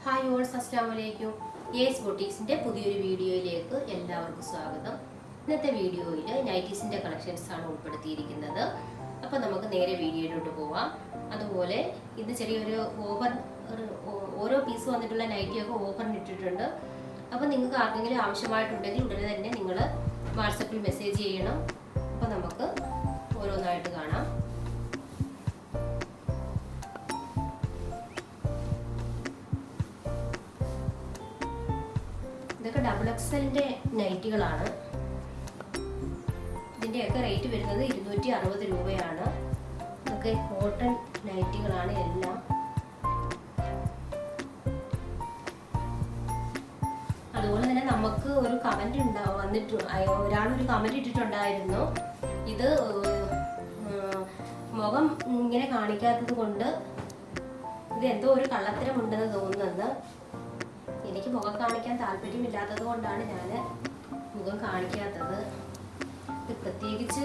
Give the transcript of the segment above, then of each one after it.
Hi ഓൾസ്, അസ്സലാമു അലൈക്കും. Yes ബൊട്ടീക്സിൻ്റെ പുതിയൊരു വീഡിയോയിലേക്ക് എല്ലാവർക്കും സ്വാഗതം. ഇന്നത്തെ വീഡിയോയിൽ നൈറ്റീസിൻ്റെ കളക്ഷൻസ് ആണ് ഉൾപ്പെടുത്തിയിരിക്കുന്നത്. അപ്പോൾ നമുക്ക് നേരെ വീഡിയോയിലോട്ട് പോവാം. അതുപോലെ ഇന്ന് ചെറിയൊരു ഓരോ പീസ് വന്നിട്ടുള്ള നൈറ്റിയൊക്കെ ഓഫറിന് ഇട്ടിട്ടുണ്ട്. അപ്പോൾ നിങ്ങൾക്ക് ആർക്കെങ്കിലും ആവശ്യമായിട്ടുണ്ടെങ്കിൽ ഉടനെ തന്നെ നിങ്ങൾ വാട്സപ്പിൽ മെസ്സേജ് ചെയ്യണം. അപ്പോൾ നമുക്ക് ഓരോന്നായിട്ട് കാണാം. ഇതൊക്കെ ഡബിൾ എക്സലിൻ്റെ നൈറ്റികളാണ്. ഇതിൻ്റെയൊക്കെ റേറ്റ് വരുന്നത് 260 രൂപയാണ്. ഇതൊക്കെ കോട്ടൺ നൈറ്റികളാണ് എല്ലാം. അതുപോലെ തന്നെ നമുക്ക് ഒരു കമൻറ്റ് ഒരാളൊരു കമൻറ്റ് ഇട്ടിട്ടുണ്ടായിരുന്നു. ഇത് മുഖം ഇങ്ങനെ കാണിക്കാത്തത് കൊണ്ട് ഇത് എന്തോ ഒരു കള്ളത്തരമുണ്ടെന്ന് തോന്നുന്നത്. എനിക്ക് മുഖം കാണിക്കാൻ താല്പര്യമില്ലാത്തത് കൊണ്ടാണ് ഞാൻ മുഖം കാണിക്കാത്തത്. ഇത് പ്രത്യേകിച്ച്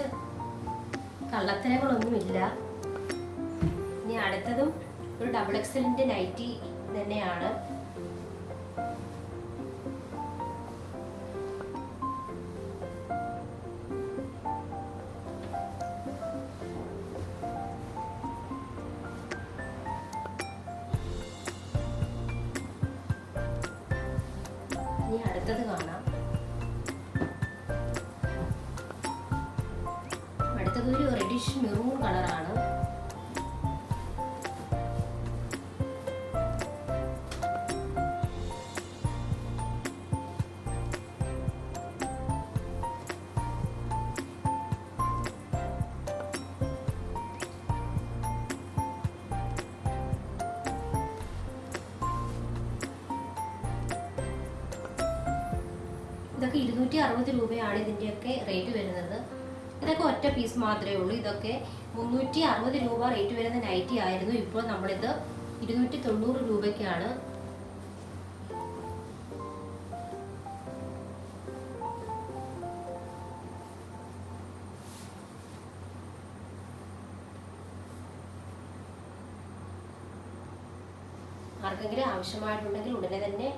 കള്ളത്തരങ്ങളൊന്നുമില്ല. ഇനി അടുത്തതും ഒരു ഡബിൾ എക്സലിൻ്റെ നൈറ്റി തന്നെയാണ്. ഇനി അടുത്തത് കാണാം. അടുത്തത് ഒരു റെഡിഷ് മെറൂൺ കളറാണ്. ഇതൊക്കെ 260 രൂപയാണ് ഇതിൻ്റെയൊക്കെ റേറ്റ് വരുന്നത്. ഇതൊക്കെ ഒറ്റ പീസ് മാത്രമേ ഉള്ളൂ. ഇതൊക്കെ 360 രൂപ റേറ്റ് വരുന്ന നൈറ്റി ആയിരുന്നു. ഇപ്പോൾ നമ്മളിത് 290 രൂപയ്ക്കാണ്. ആർക്കെങ്കിലും ആവശ്യമായിട്ടുണ്ടെങ്കിൽ ഉടനെ തന്നെ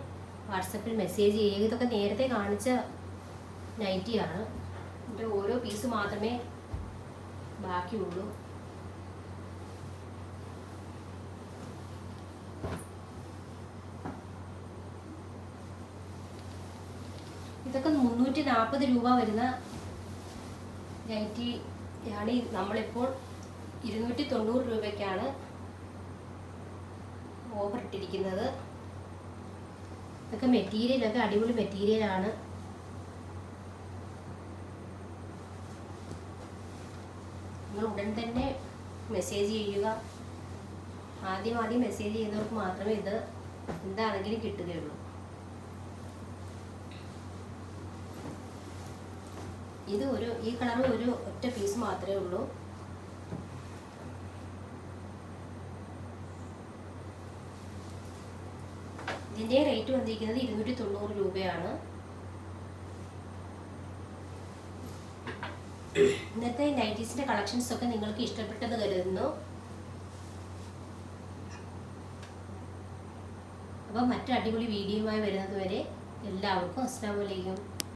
വാട്സപ്പിൽ മെസ്സേജ് ചെയ്യുക. ഇതൊക്കെ നേരത്തെ കാണിച്ച നൈറ്റിയാണ്. ഇതിൻ്റെ ഓരോ പീസ് മാത്രമേ ബാക്കിയുള്ളൂ. ഇതൊക്കെ 340 രൂപ വരുന്ന നൈറ്റി ആണ്. നമ്മളിപ്പോൾ 290 രൂപയ്ക്കാണ് ഓഫർ ഇട്ടിരിക്കുന്നത്. ഇതൊക്കെ മെറ്റീരിയലൊക്കെ അടിപൊളി മെറ്റീരിയലാണ്. നിങ്ങൾ ഉടൻ തന്നെ മെസ്സേജ് ചെയ്യുക. ആദ്യം മെസ്സേജ് ചെയ്യുന്നവർക്ക് മാത്രമേ ഇത് എന്താണെങ്കിലും കിട്ടുകയുള്ളൂ. ഈ കളർ ഒരു ഒറ്റ പീസ് മാത്രമേ ഉള്ളൂ. ഇതിൻ്റെ റേറ്റ് വന്നിരിക്കുന്നത് 290 രൂപയാണ്. ഇന്നത്തെ നൈറ്റീസിൻ്റെ കളക്ഷൻസ് ഒക്കെ നിങ്ങൾക്ക് ഇഷ്ടപ്പെട്ടെന്ന് കരുതുന്നു. അപ്പം മറ്റു അടിപൊളി വീഡിയോയുമായി വരുന്നത് വരെ എല്ലാവർക്കും അസ്സലാമു അലൈക്കും.